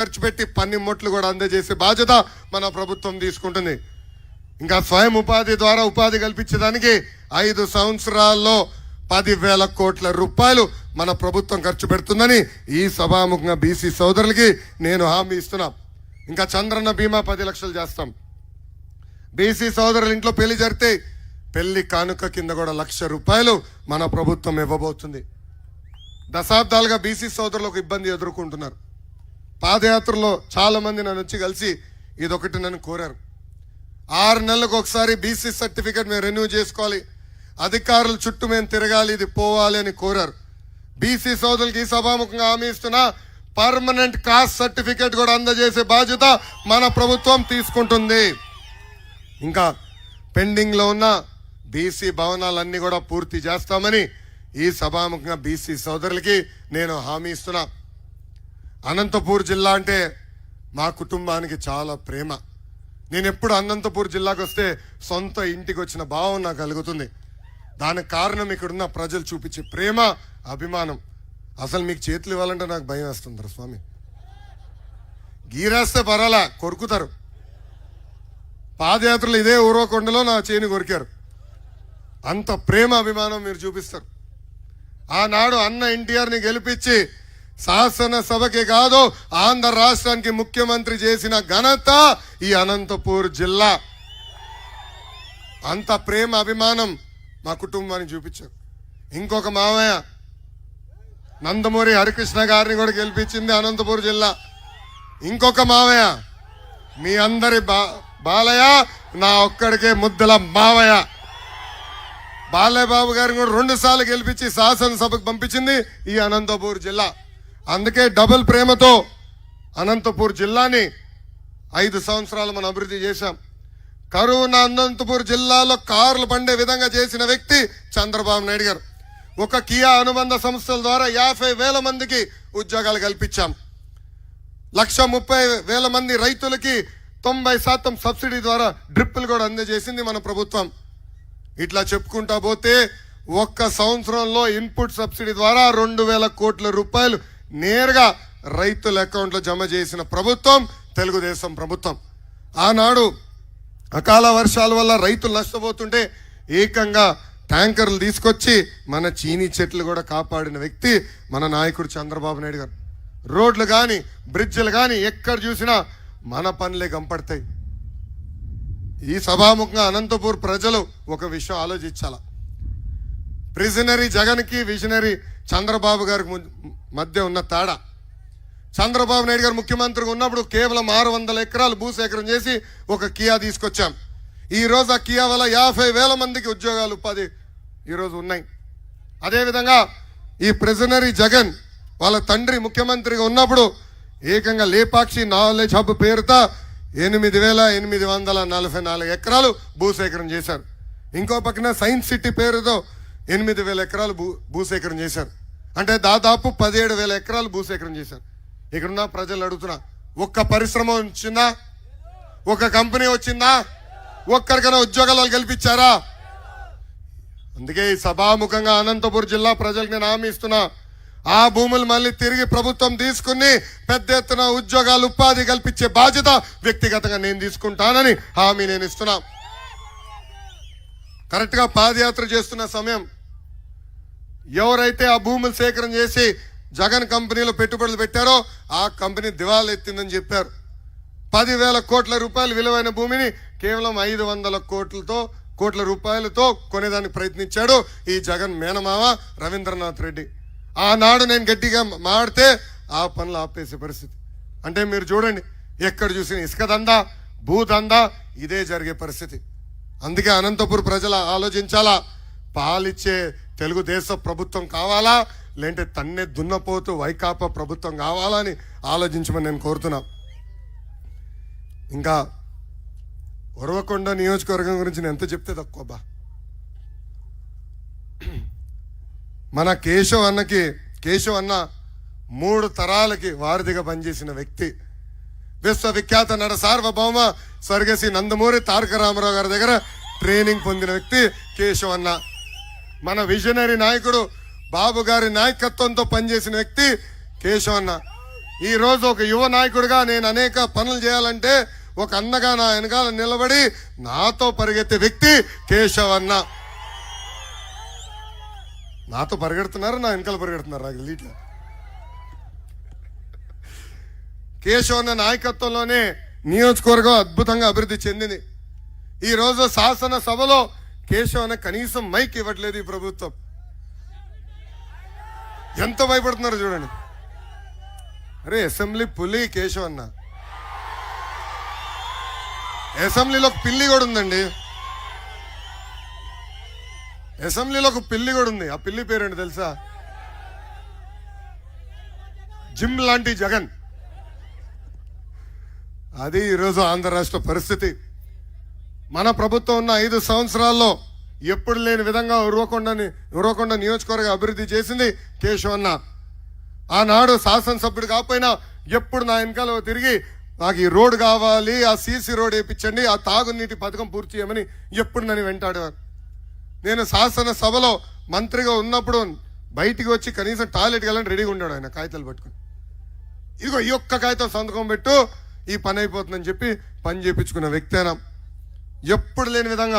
ఖర్చు పెట్టి పన్నిముట్లు కూడా అందజేసే బాధ్యత మన ప్రభుత్వం తీసుకుంటుంది. ఇంకా స్వయం ఉపాధి ద్వారా ఉపాధి కల్పించడానికి 5 సంవత్సరాల్లో 10,000 కోట్ల రూపాయలు మన ప్రభుత్వం ఖర్చు పెడుతుందని ఈ సభాముఖంగా బీసీ సోదరులకి నేను హామీ ఇస్తున్నా. ఇంకా చంద్రన్న బీమా 10 లక్షలు చేస్తాం. బీసీ సోదరుల ఇంట్లో పెళ్లి జరిగితే పెళ్లి కానుక కింద కూడా 1,00,000 రూపాయలు మన ప్రభుత్వం ఇవ్వబోతుంది. దశాబ్దాలుగా బీసీ సోదరులు ఒక ఇబ్బంది ఎదుర్కొంటున్నారు. పాదయాత్రలో చాలా మంది నన్ను వచ్చి కలిసి ఇదొకటి నన్ను కోరారు. 6 నెలలకు ఒకసారి బీసీ సర్టిఫికేట్ మేము రెన్యూ చేసుకోవాలి, అధికారుల చుట్టూ మేము తిరగాలి, ఇది పోవాలి అని కోరారు. బీసీ సోదరులకి ఈ సభాముఖంగా హామీ ఇస్తున్నా, పర్మనెంట్ కాస్ట్ సర్టిఫికేట్ కూడా అందజేసే బాధ్యత మన ప్రభుత్వం తీసుకుంటుంది. ఇంకా పెండింగ్ లో ఉన్న బీసీ భవనాలన్నీ కూడా పూర్తి చేస్తామని ఈ సభాముఖంగా బీసీ సోదరులకి నేను హామీ ఇస్తున్నా. అనంతపూర్ జిల్లా అంటే మా కుటుంబానికి చాలా ప్రేమ. నేను ఎప్పుడు అనంతపూర్ జిల్లాకు వస్తే సొంత ఇంటికి వచ్చిన భావం నాకు కలుగుతుంది. దానికి కారణం ఇక్కడున్న ప్రజలు చూపించే ప్రేమ, అభిమానం. అసలు మీకు చేతులు ఇవ్వాలంటే నాకు భయం వేస్తుంది స్వామి. గీరేస్తే పర్వాలా, కొరుకుతారు. పాదయాత్రలు ఇదే ఊరవకొండలో నా చేని కొరికారు. అంత ప్రేమ అభిమానం మీరు చూపిస్తారు. ఆనాడు అన్న ఎన్టీఆర్ని గెలిపించి శాసనసభకి కాదు ఆంధ్ర రాష్ట్రానికి ముఖ్యమంత్రి చేసిన ఘనత ఈ అనంతపూర్ జిల్లా. అంత ప్రేమ అభిమానం మా కుటుంబానికి చూపించారు. ఇంకొక మామయ్య నందమూరి హరికృష్ణ గారిని కూడా గెలిపించింది అనంతపూర్ జిల్లా. ఇంకొక మామయ్య మీ అందరి బాలయ్య, నా ఒక్కడికే ముద్దల మావయ్య బాలయ్యబాబు గారిని కూడా 2 సార్లు గెలిపించి శాసనసభకు పంపించింది ఈ అనంతపూర్ జిల్లా. అందుకే డబుల్ ప్రేమతో అనంతపూర్ జిల్లాని 5 సంవత్సరాలు మనం అభివృద్ధి చేశాం. కరోనా అనంతపూర్ జిల్లాలో కార్లు పండే విధంగా చేసిన వ్యక్తి చంద్రబాబు నాయుడు గారు. ఒక కియా అనుబంధ సంస్థల ద్వారా 50,000 మందికి ఉద్యోగాలు కల్పించాం. 130,000 మంది రైతులకి 90% సబ్సిడీ ద్వారా డ్రిప్పులు కూడా అందజేసింది మన ప్రభుత్వం. ఇట్లా చెప్పుకుంటా పోతే ఒక్క సంవత్సరంలో ఇన్పుట్ సబ్సిడీ ద్వారా 2,000 కోట్ల రూపాయలు నేరుగా రైతుల అకౌంట్లో జమ చేసిన ప్రభుత్వం తెలుగుదేశం ప్రభుత్వం. ఆనాడు అకాల వర్షాల వల్ల రైతులు నష్టపోతుంటే ఏకంగా ట్యాంకర్లు తీసుకొచ్చి మన చీనీ చెట్లు కూడా కాపాడిన వ్యక్తి మన నాయకుడు చంద్రబాబు నాయుడు గారు. రోడ్లు కానీ బ్రిడ్జిలు కానీ ఎక్కడ చూసినా మన పనులే కంపడతాయి. ఈ సభాముఖంగా అనంతపూర్ ప్రజలు ఒక విషయం ఆలోచించాల. ప్రిజనరీ జగన్కి విజనరీ చంద్రబాబు గారికి మధ్య ఉన్న తేడా. చంద్రబాబు నాయుడు గారు ముఖ్యమంత్రిగా ఉన్నప్పుడు కేవలం 600 ఎకరాలు భూసేకరణ చేసి ఒక కియా తీసుకొచ్చాం. ఈ రోజు ఆ కియా వల్ల 50,000 మందికి ఉద్యోగాలు ఉపాధి ఈరోజు ఉన్నాయి. అదేవిధంగా ఈ ప్రిజనరీ జగన్ వాళ్ళ తండ్రి ముఖ్యమంత్రిగా ఉన్నప్పుడు ఏకంగా లేపాక్షి నాలెడ్జ్ హబ్ పేరుతో 8,844 ఎకరాలు భూసేకరణ చేశారు. ఇంకో పక్కన సైన్స్ సిటీ పేరుతో 8,000 ఎకరాలు భూసేకరణ చేశారు. అంటే దాదాపు 17,000 ఎకరాలు భూసేకరణ చేశారు. ఇక్కడున్న ప్రజలు అడుగుతున్నా, ఒక్క పరిశ్రమ వచ్చిందా? ఒక కంపెనీ వచ్చిందా? ఒక్కరికైనా ఉద్యోగాలు కల్పించారా? అందుకే ఈ సభాముఖంగా అనంతపూర్ జిల్లా ప్రజలకు నేను హామీ ఇస్తున్నా, ఆ భూములు మళ్ళీ తిరిగి ప్రభుత్వం తీసుకుని పెద్ద ఎత్తున ఉద్యోగాలు ఉపాధి కల్పించే బాధ్యత వ్యక్తిగతంగా నేను తీసుకుంటానని హామీ నేను ఇస్తున్నా. కరెక్ట్ గా పాదయాత్ర చేస్తున్న సమయం ఎవరైతే ఆ భూములు సేకరణ చేసి జగన్ కంపెనీలో పెట్టుబడులు పెట్టారో ఆ కంపెనీ దివాలా ఎత్తిందని చెప్పారు. 10,000 కోట్ల రూపాయలు విలువైన భూమిని కేవలం 500 కోట్ల రూపాయలతో కొనేదానికి ప్రయత్నించాడు ఈ జగన్ మేనమామ రవీంద్రనాథ్ రెడ్డి. ఆనాడు నేను గట్టిగా మాడితే ఆ పనులు ఆపేసే పరిస్థితి. అంటే మీరు చూడండి, ఎక్కడ చూసిన ఇసుక దందా, భూదందా ఇదే జరిగే పరిస్థితి. అందుకే అనంతపూర్ ప్రజలు ఆలోచించాలా, పాలిచ్చే తెలుగుదేశ ప్రభుత్వం కావాలా, లేదంటే తన్నే దున్నపోతూ వైకాపా ప్రభుత్వం కావాలా అని ఆలోచించమని నేను కోరుతున్నా. ఇంకా ఉరవకొండ నియోజకవర్గం గురించి నేను ఎంత చెప్తే తక్కువ బా. మన కేశవ్ అన్న 3 తరాలకి వారధిగా పనిచేసిన వ్యక్తి. విశ్వవిఖ్యాత నట సార్వభౌమ స్వర్గశ్రీ నందమూరి తారక రామారావు గారి దగ్గర ట్రైనింగ్ పొందిన వ్యక్తి కేశవ్ అన్న. మన విజనరీ నాయకుడు బాబు గారి నాయకత్వంతో పనిచేసిన వ్యక్తి కేశవ్ అన్న. ఈ రోజు ఒక యువ నాయకుడిగా నేను అనేక పనులు చేయాలంటే ఒక అన్నగా నా వెనకాల నిలబడి నాతో పరిగెత్తే వ్యక్తి కేశవ్ అన్న. నాతో పరిగెడుతున్నారు, నా వెనకాల పరిగెడుతున్నారు. నాకు తెలియట్లేదు. కేశవ్ అన్న నాయకత్వంలోనే నియోజకవర్గం అద్భుతంగా అభివృద్ధి చెందింది. ఈ రోజు శాసన సభలో కేశవ్ అన్న కనీసం మైక్ ఇవ్వట్లేదు ఈ ప్రభుత్వం. ఎంత భయపడుతున్నారు చూడండి. అరే అసెంబ్లీ పులి కేశవ్ అన్న. అసెంబ్లీలో ఒక పిల్లి కూడా ఉందండి. అసెంబ్లీలో ఒక పిల్లి కూడా ఉంది. ఆ పిల్లి పేరేంటి తెలుసా? జిమ్ లాంటి జగన్. అది ఈరోజు ఆంధ్ర రాష్ట్ర పరిస్థితి. మన ప్రభుత్వం ఉన్న 5 సంవత్సరాల్లో ఎప్పుడు లేని విధంగా ఉరవకొండ నియోజకవర్గ అభివృద్ధి చేసింది కేశవ్ అన్న. ఆనాడు శాసనసభ్యుడు కాకపోయినా ఎప్పుడు నా వెనకాల తిరిగి నాకు ఈ రోడ్ కావాలి, ఆ సీసీ రోడ్ వేయించండి, ఆ తాగునీటి పథకం పూర్తి చేయమని ఎప్పుడు నన్ను వెంటాడేవారు. నేను శాసనసభలో మంత్రిగా ఉన్నప్పుడు బయటికి వచ్చి కనీసం టాయిలెట్కి వెళ్ళని రెడీగా ఉన్నాడు ఆయన కాగితాలు పట్టుకుని. ఇదిగో ఈ ఒక్క కాగితం సంతకం పెట్టు, ఈ పని అయిపోతుందని చెప్పి పని చేయించుకున్న వ్యక్తి అయినా. ఎప్పుడు లేని విధంగా